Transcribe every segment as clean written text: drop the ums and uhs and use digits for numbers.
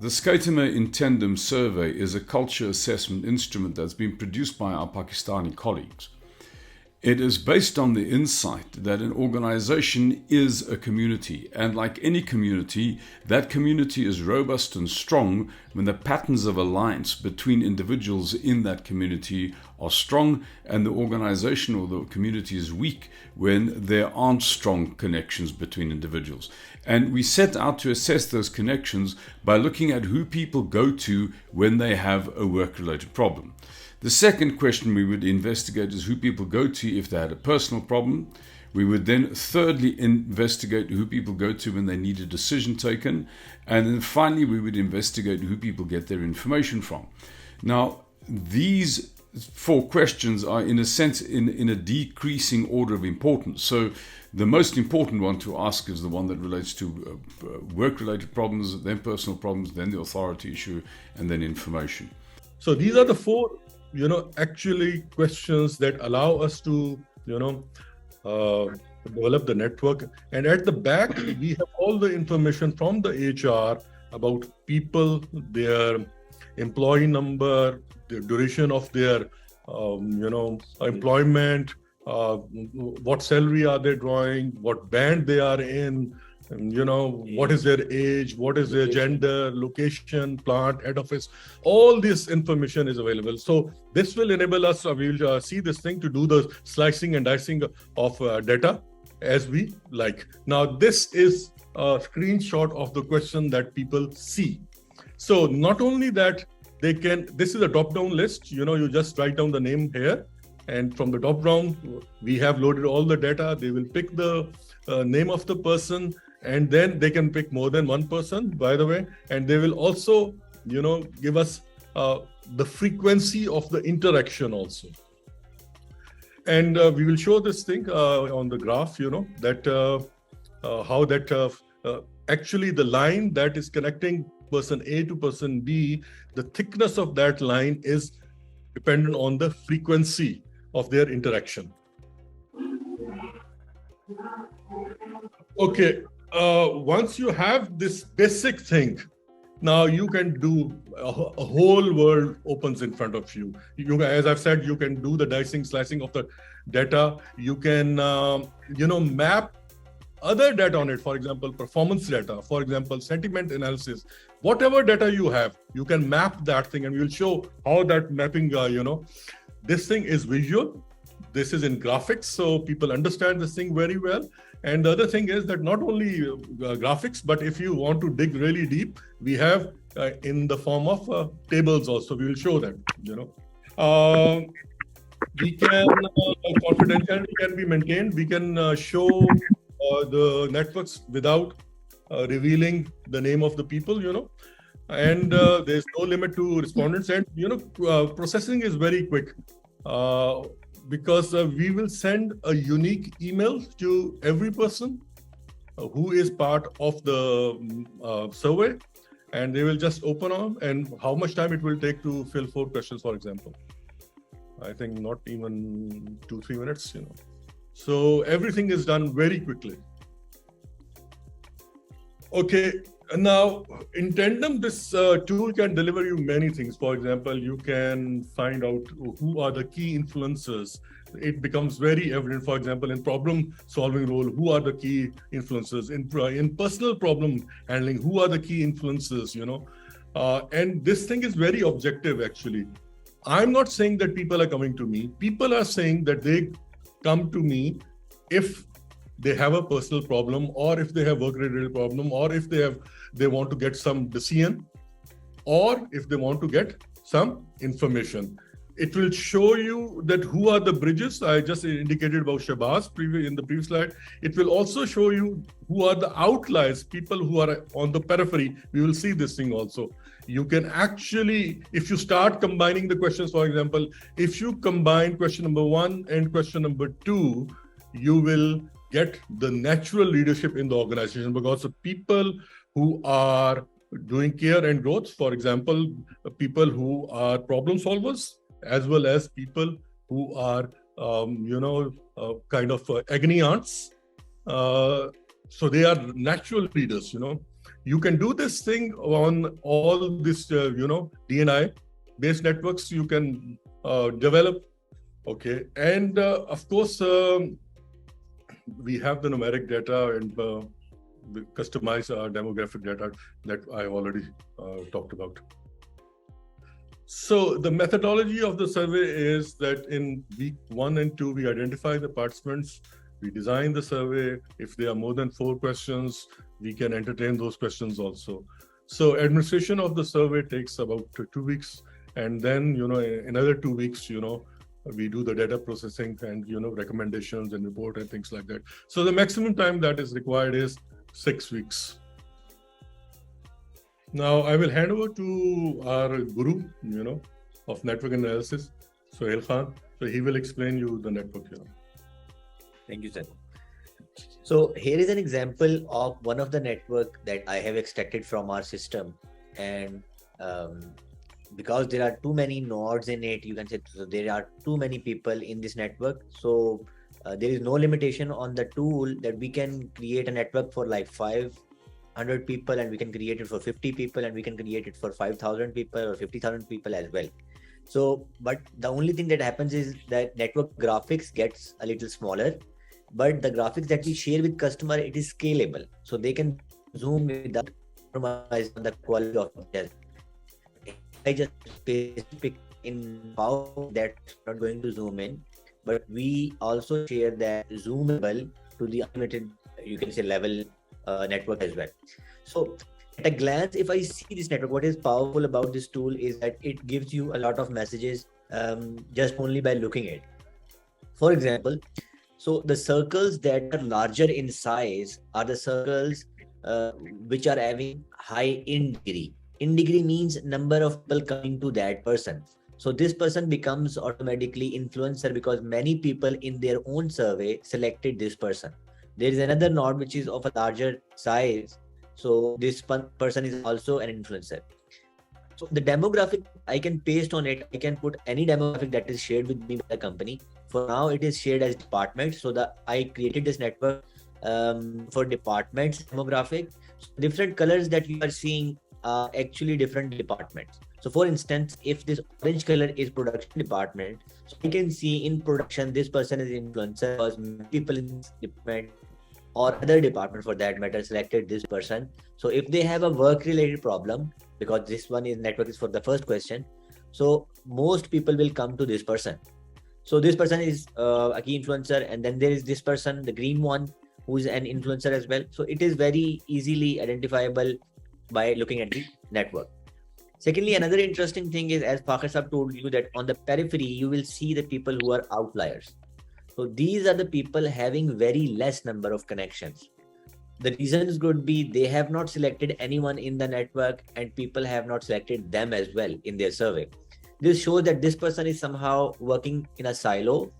The Schuitema Intendum survey is a culture assessment instrument that's been produced by our Pakistani colleagues. It is based on the insight that an organization is a community, and like any community, that community is robust and strong when the patterns of alliance between individuals in that community are strong, and the organization or the community is weak when there aren't strong connections between individuals. And we set out to assess those connections by looking at who people go to when they have a work-related problem. The second question we would investigate is who people go to if they had a personal problem. We would then thirdly investigate who people go to when they need a decision taken. And then finally, we would investigate who people get their information from. Now, these four questions are in a sense in a decreasing order of importance. So the most important one to ask is the one that relates to work-related problems, then personal problems, then the authority issue, and then information. So these are the four actually questions that allow us to, develop the network. And at the back, we have all the information from the HR about people, their employee number, the duration of their, employment, what salary are they drawing, what band they are in, and, what is their age, what is their gender, location, plant, head office. All this information is available. So this will enable us, we will see this thing to do the slicing and dicing of data as we like. Now, this is a screenshot of the question that people see. So not only that, they can, this is a drop-down list, you just write down the name here. And from the top-down, we have loaded all the data. They will pick the name of the person, and then they can pick more than one person, by the way. And they will also, give us the frequency of the interaction also. And we will show this thing on the graph, that how that actually the line that is connecting person A to person B, the thickness of that line is dependent on the frequency of their interaction. Okay, once you have this basic thing, now you can do a whole world opens in front of you. As I've said, you can do the dicing, slicing of the data. You can, map other data on it. For example, performance data, for example, sentiment analysis, whatever data you have, you can map that thing, and we will show how that mapping, this thing is visual. This is in graphics, so people understand this thing very well. And the other thing is that not only graphics, but if you want to dig really deep, we have in the form of tables also. We will show that, we can, confidentiality can be maintained. We can show the networks without revealing the name of the people, and there's no limit to respondents. And, processing is very quick. Because we will send a unique email to every person who is part of the survey, and they will just open on, and how much time it will take to fill 4 questions, for example. I think not even 2-3 minutes, So everything is done very quickly. Okay. Now, Intendum, this tool can deliver you many things. For example, you can find out who are the key influencers. It becomes very evident, for example, in problem-solving role, who are the key influencers. In personal problem handling, who are the key influencers, and this thing is very objective, actually. I'm not saying that people are coming to me. People are saying that they come to me if they have a personal problem, or if they have work-related problem, or if they want to get some decision, or if they want to get some information. It will show you that who are the bridges. I just indicated about Shabazz in the previous slide. It will also show you who are the outliers, people who are on the periphery. We will see this thing also. You can actually, if you start combining the questions, for example, if you combine question number 1 and question number 2, you will get the natural leadership in the organization, because the people who are doing care and growth, for example, people who are problem solvers, as well as people who are, agony aunts. So they are natural leaders, You can do this thing on all this, DNI based networks you can develop. Okay, and of course, we have the numeric data and we customize our demographic data that I already talked about. So the methodology of the survey is that in week 1 and 2, we identify the participants, we design the survey. If there are more than 4 questions, we can entertain those questions also. So administration of the survey takes about 2 weeks. And then, another 2 weeks, we do the data processing and, recommendations and report and things like that. So the maximum time that is required is 6 weeks. Now I will hand over to our guru, of network analysis, Sohail Khan. So he will explain you the network here. Thank you, sir. So here is an example of one of the network that I have extracted from our system, and because there are too many nodes in it, you can say, so there are too many people in this network. So there is no limitation on the tool that we can create a network for like 500 people, and we can create it for 50 people, and we can create it for 5,000 people or 50,000 people as well. So, but the only thing that happens is that network graphics gets a little smaller, but the graphics that we share with customer, it is scalable. So they can zoom without compromising on the quality of the test. I just pick in power that's not going to zoom in, but we also share that zoomable to the unlimited, you can say, level network as well. So at a glance, if I see this network, what is powerful about this tool is that it gives you a lot of messages just only by looking at it. For example, so the circles that are larger in size are the circles which are having high in degree. In degree means number of people coming to that person. So this person becomes automatically influencer because many people in their own survey selected this person. There is another node which is of a larger size. So this person is also an influencer. So the demographic I can paste on it. I can put any demographic that is shared with me by the company. For now, it is shared as department. So I created this network for departments demographic. So different colors that you are seeing are actually different departments. So for instance, if this orange color is production department, so you can see in production, this person is influencer because people in this department or other department for that matter selected this person. So if they have a work related problem, because this one is network is for the first question, so most people will come to this person. So this person is a key influencer, and then there is this person, the green one, who is an influencer as well. So it is very easily identifiable by looking at the network. Secondly, another interesting thing is, as Fakhr Sahab told you, that on the periphery, you will see the people who are outliers. So these are the people having very less number of connections. The reasons could be they have not selected anyone in the network, and people have not selected them as well in their survey. This shows that this person is somehow working in a silo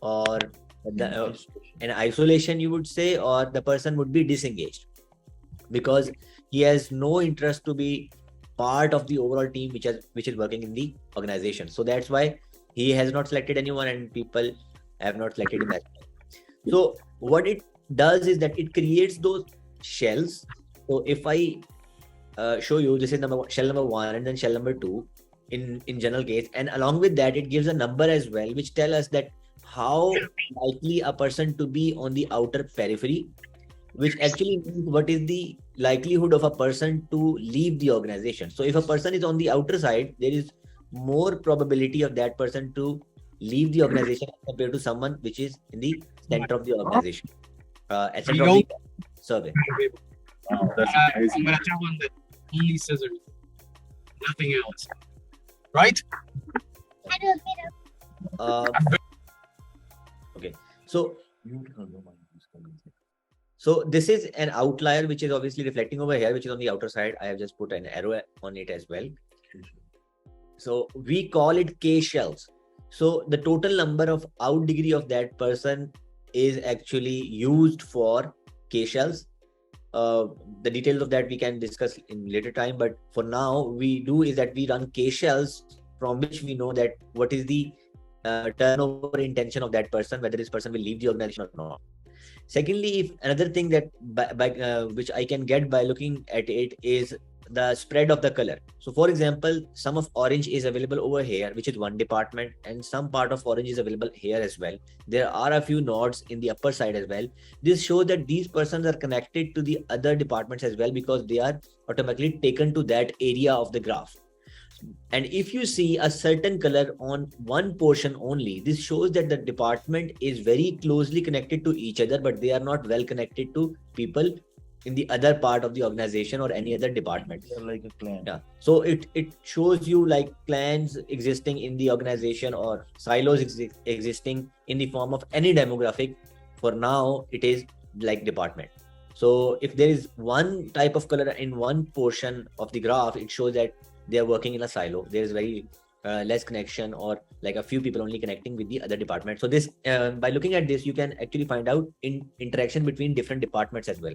or an isolation, you would say, or the person would be disengaged because he has no interest to be part of the overall team which is working in the organization. So that's why he has not selected anyone, and people have not selected him as well. So what it does is that it creates those shells. So if I show you, this is shell number 1 and then shell number 2 in general case, and along with that it gives a number as well, which tell us that how likely a person to be on the outer periphery, which actually means what is the likelihood of a person to leave the organization. So if a person is on the outer side, there is more probability of that person to leave the organization compared to someone which is in the center of the organization, center of the survey. That's amazing. But that one that only says everything, nothing else, right? Okay, so this is an outlier which is obviously reflecting over here, which is on the outer side. I have just put an arrow on it as well. So we call it K shells. So the total number of out degree of that person is actually used for K shells. The details of that we can discuss in later time, but for now we do is that we run K shells from which we know that what is the turnover intention of that person, whether this person will leave the organization or not. Secondly, if another thing that which I can get by looking at it is the spread of the color. So for example, some of orange is available over here, which is one department, and some part of orange is available here as well. There are a few nodes in the upper side as well. This shows that these persons are connected to the other departments as well, because they are automatically taken to that area of the graph. And if you see a certain color on one portion only, this shows that the department is very closely connected to each other, but they are not well connected to people in the other part of the organization or any other department. They're like a clan. Yeah. So it shows you like clans existing in the organization or silos existing in the form of any demographic. For now, it is like department. So if there is one type of color in one portion of the graph, it shows that they are working in a silo. There is very less connection, or like a few people only connecting with the other department. So this, by looking at this, you can actually find out interaction between different departments as well.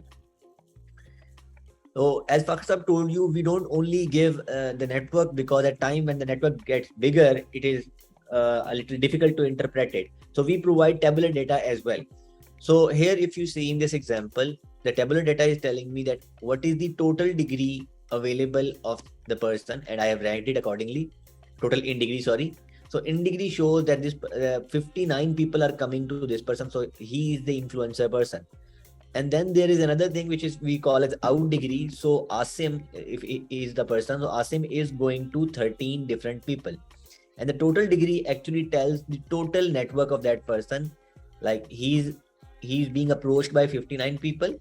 So as Fakhsab told you, we don't only give the network, because at time when the network gets bigger, it is a little difficult to interpret it. So we provide tabular data as well. So here, if you see in this example, the tabular data is telling me that what is the total degree available of the person, and I have ranked it accordingly. Total in degree, sorry. So in degree shows that this 59 people are coming to this person, so he is the influencer person. And then there is another thing which is we call as out degree. So Asim, if he is the person, so Asim is going to 13 different people, and the total degree actually tells the total network of that person. Like he's being approached by 59 people,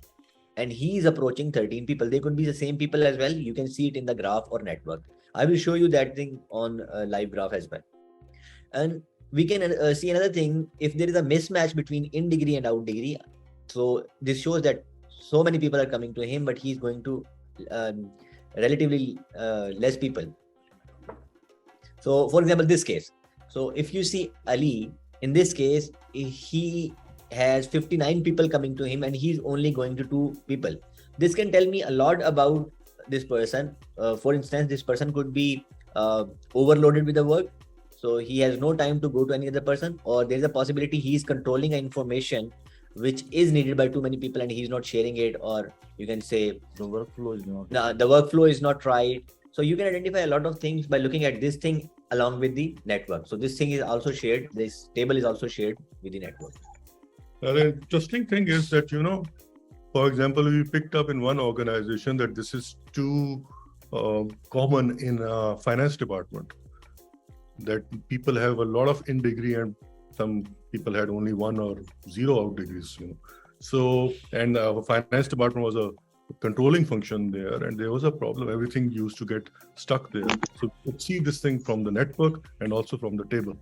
and he is approaching 13 people. They could be the same people as well. You can see it in the graph or network. I will show you that thing on a live graph as well. And we can see another thing. If there is a mismatch between in degree and out degree, so this shows that so many people are coming to him, but he's going to relatively less people. So for example, this case. So if you see Ali, in this case, he has 59 people coming to him, and he's only going to 2 people. This can tell me a lot about this person. For instance, this person could be overloaded with the work, so he has no time to go to any other person, or there's a possibility he's controlling information which is needed by too many people and he's not sharing it, or you can say The workflow is not. the workflow is not right. So you can identify a lot of things by looking at this thing along with the network. So this thing is also shared. This table is also shared with the network. The interesting thing is that, for example, we picked up in one organization that this is too common in finance department, that people have a lot of in degree and some people had only 1 or 0 out degrees. So, and our finance department was a controlling function there, and there was a problem. Everything used to get stuck there. So let's see this thing from the network and also from the table.